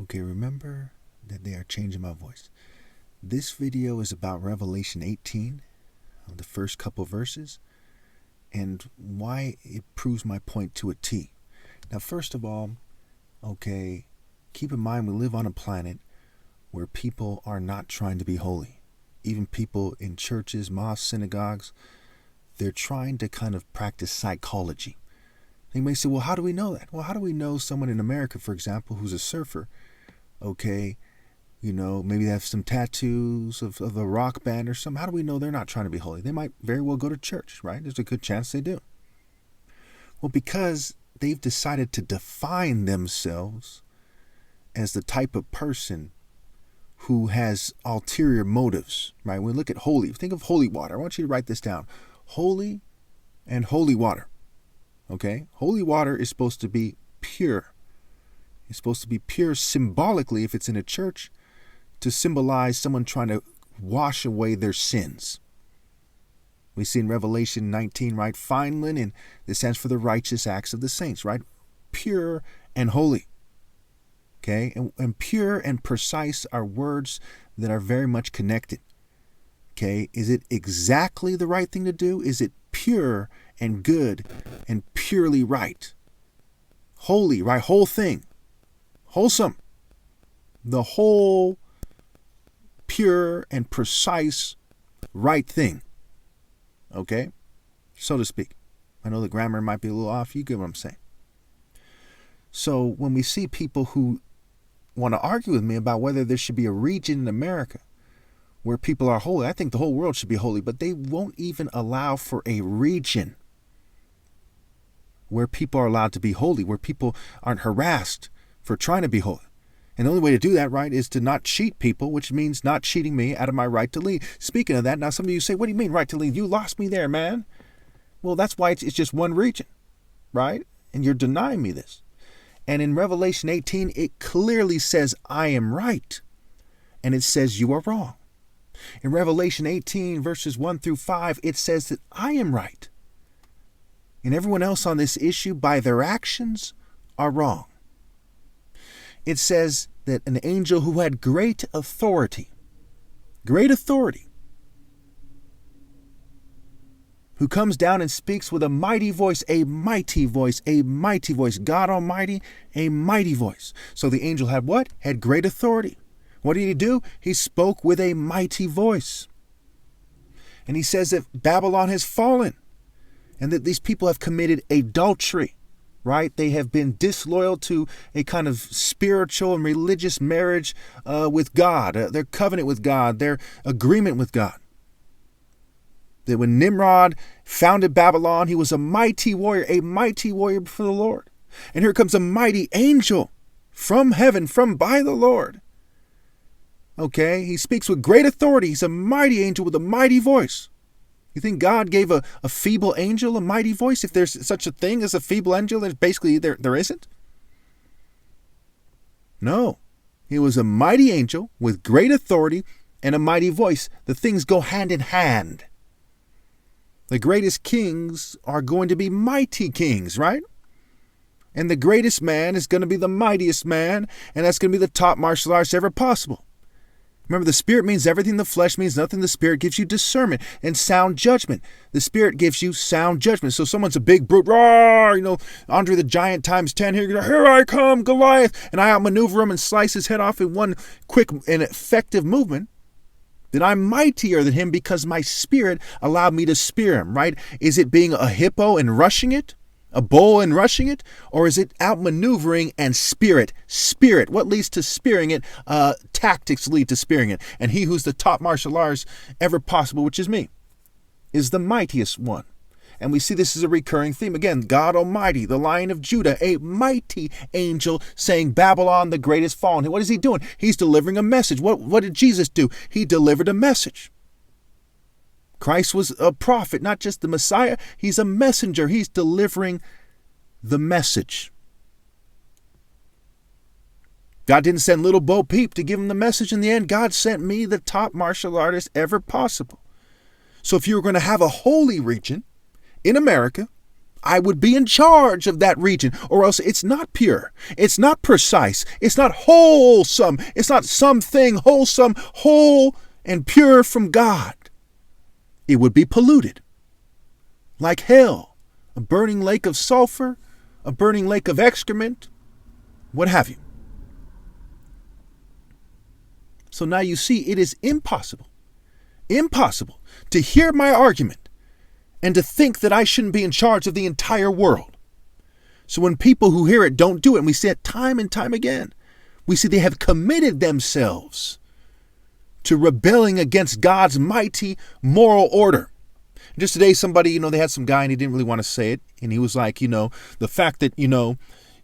Okay, remember that they are changing my voice. This video is about Revelation 18, the first couple verses, and why it proves my point to a T. Now, first of all, okay, keep in mind we live on a planet where people are not trying to be holy. Even people in churches, mosques, synagogues, they're trying to kind of practice psychology. You may say, well, how do we know that? Well, how do we know someone in America, for example, who's a surfer, okay, maybe they have some tattoos of a rock band or something. How do we know they're not trying to be holy? They might very well go to church, right? There's a good chance they do. Well, because they've decided to define themselves as the type of person who has ulterior motives, right? When we look at holy, think of holy water. I want you to write this down. Holy and holy water, okay? Holy water is supposed to be pure. It's supposed to be pure symbolically, if it's in a church, to symbolize someone trying to wash away their sins. We see in Revelation 19, right? Fine linen, this stands for the righteous acts of the saints, right? Pure and holy. Okay? And pure and precise are words that are very much connected. Okay? Is it exactly the right thing to do? Is it pure and good and purely right? Holy, right? Whole thing. Wholesome. The whole pure and precise right thing. Okay? So to speak. I know the grammar might be a little off. You get what I'm saying. So when we see people who want to argue with me about whether there should be a region in America where people are holy, I think the whole world should be holy, but they won't even allow for a region where people are allowed to be holy, where people aren't harassed for trying to be holy. And the only way to do that, right, is to not cheat people, which means not cheating me out of my right to lead. Speaking of that, now some of you say, what do you mean right to lead? You lost me there, man. Well, that's why it's just one region, right? And you're denying me this. And in Revelation 18, it clearly says, I am right. And it says you are wrong. In Revelation 18, verses 1 through 5, it says that I am right. And everyone else on this issue, by their actions, are wrong. It says that an angel who had great authority, who comes down and speaks with a mighty voice, God Almighty, a mighty voice. So the angel had what? Had great authority. What did he do? He spoke with a mighty voice. And he says that Babylon has fallen and that these people have committed adultery. Right? They have been disloyal to a kind of spiritual and religious marriage with God, their covenant with God, their agreement with God. That when Nimrod founded Babylon, he was a mighty warrior before the Lord. And here comes a mighty angel from heaven, from by the Lord. Okay? He speaks with great authority. He's a mighty angel with a mighty voice. You think God gave a feeble angel a mighty voice? If there's such a thing as a feeble angel, there's basically there isn't. No. He was a mighty angel with great authority and a mighty voice. The things go hand in hand. The greatest kings are going to be mighty kings, right? And the greatest man is going to be the mightiest man, and that's going to be the top martial artist ever possible. Remember, the Spirit means everything, the flesh means nothing. The Spirit gives you discernment and sound judgment. The Spirit gives you sound judgment. So someone's a big brute, roar, Andre the Giant times 10, here I come, Goliath, and I outmaneuver him and slice his head off in one quick and effective movement. Then I'm mightier than him because my Spirit allowed me to spear him, right? Is it being a hippo and rushing it? A bull and rushing it? Or is it outmaneuvering and spirit? Spirit. What leads to spearing it? Tactics lead to spearing it. And he who's the top martial artist ever possible, which is me, is the mightiest one. And we see this is a recurring theme. Again, God Almighty, the Lion of Judah, a mighty angel saying Babylon the great is fallen. What is he doing? He's delivering a message. What did Jesus do? He delivered a message. Christ was a prophet, not just the Messiah. He's a messenger. He's delivering the message. God didn't send little Bo Peep to give him the message in the end. God sent me, the top martial artist ever possible. So if you were going to have a holy region in America, I would be in charge of that region, or else it's not pure. It's not precise. It's not wholesome. It's not something wholesome, whole and pure from God. It would be polluted. Like hell, a burning lake of sulfur, a burning lake of excrement, what have you. So now you see it is impossible to hear my argument and to think that I shouldn't be in charge of the entire world. So when people who hear it don't do it, and we see it time and time again, we see they have committed themselves to rebelling against God's mighty moral order. Just today, somebody, they had some guy and he didn't really want to say it. And he was like, the fact that,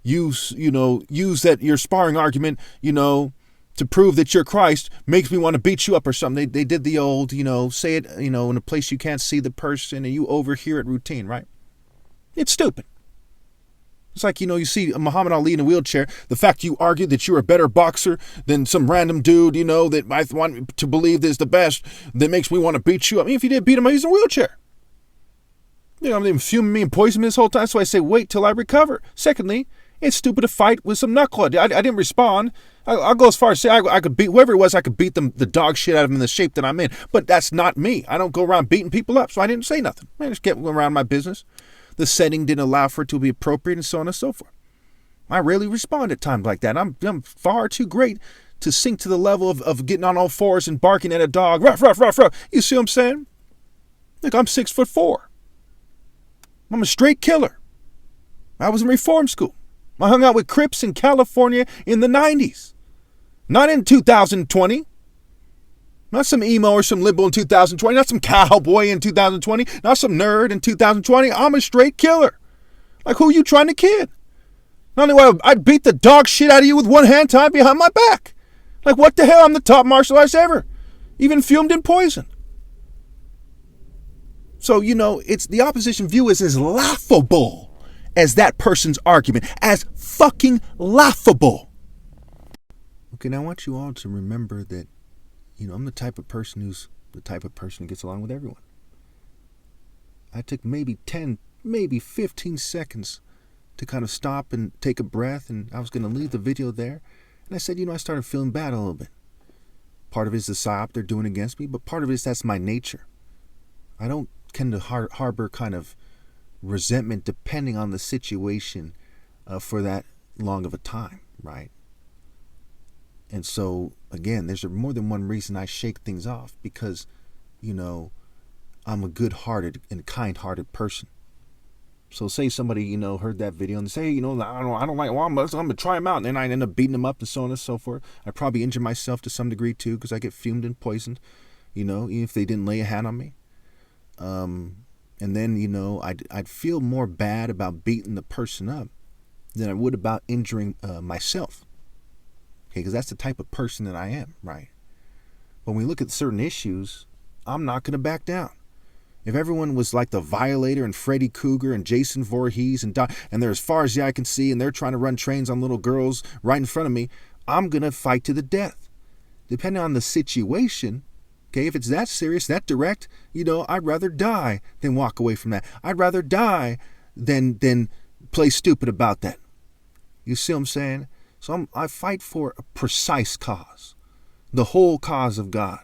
use that your sparring argument, to prove that you're Christ makes me want to beat you up or something. They did the old, say it, in a place you can't see the person and you overhear it routine, right? It's stupid. It's like, you see Muhammad Ali in a wheelchair. The fact you argue that you're a better boxer than some random dude, that I want to believe is the best, that makes me want to beat you up. I mean, if you did beat him, he's in a wheelchair. I'm even fuming me and poisoning me this whole time. So I say, wait till I recover. Secondly, it's stupid to fight with some knucklehead. I didn't respond. I'll go as far as say I could beat whoever it was. I could beat them, the dog shit out of him in the shape that I'm in. But that's not me. I don't go around beating people up. So I didn't say nothing. I just kept around my business. The setting didn't allow for it to be appropriate and so on and so forth. I rarely respond at times like that. I'm far too great to sink to the level of getting on all fours and barking at a dog. Ruff, ruff, ruff, ruff. You see what I'm saying? Look, I'm 6'4". I'm a straight killer. I was in reform school. I hung out with Crips in California in the 90s. Not in 2020. Not some emo or some liberal in 2020. Not some cowboy in 2020. Not some nerd in 2020. I'm a straight killer. Like, who are you trying to kid? Not only would I'd beat the dog shit out of you with one hand tied behind my back. Like, what the hell? I'm the top martial artist ever. Even fumed in poison. So, it's the opposition view is as laughable as that person's argument. As fucking laughable. Okay, now I want you all to remember that, I'm the type of person who gets along with everyone. I took maybe 10, maybe 15 seconds to kind of stop and take a breath, and I was going to leave the video there. And I said, I started feeling bad a little bit. Part of it is the psyop they're doing against me, but part of it is that's my nature. I don't tend to harbor kind of resentment depending on the situation for that long of a time, right? And so, again, there's more than one reason I shake things off because, I'm a good-hearted and kind-hearted person. So say somebody, heard that video and they say, I don't like, well, I'm going to try him out. And then I end up beating him up and so on and so forth. I probably injure myself to some degree too because I get fumed and poisoned, even if they didn't lay a hand on me. And then, I'd feel more bad about beating the person up than I would about injuring myself. Okay, because that's the type of person that I am, right? When we look at certain issues, I'm not going to back down. If everyone was like the Violator and Freddy Krueger and Jason Voorhees and they're as far as the eye can see and they're trying to run trains on little girls right in front of me, I'm going to fight to the death. Depending on the situation, okay, if it's that serious, that direct, I'd rather die than walk away from that. I'd rather die than play stupid about that. You see what I'm saying? So I fight for a precise cause, the whole cause of God,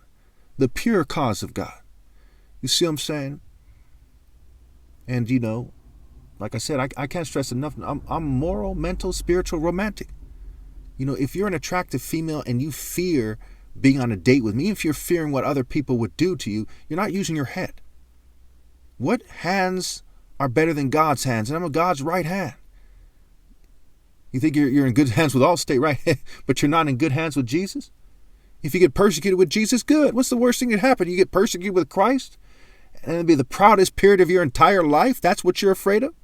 the pure cause of God. You see what I'm saying? And, like I said, I can't stress enough, I'm moral, mental, spiritual, romantic. If you're an attractive female and you fear being on a date with me, if you're fearing what other people would do to you, you're not using your head. What hands are better than God's hands? And I'm a God's right hand. You think you're in good hands with Allstate, right? But you're not in good hands with Jesus? If you get persecuted with Jesus, good. What's the worst thing that happened? You get persecuted with Christ? And it'll be the proudest period of your entire life? That's what you're afraid of?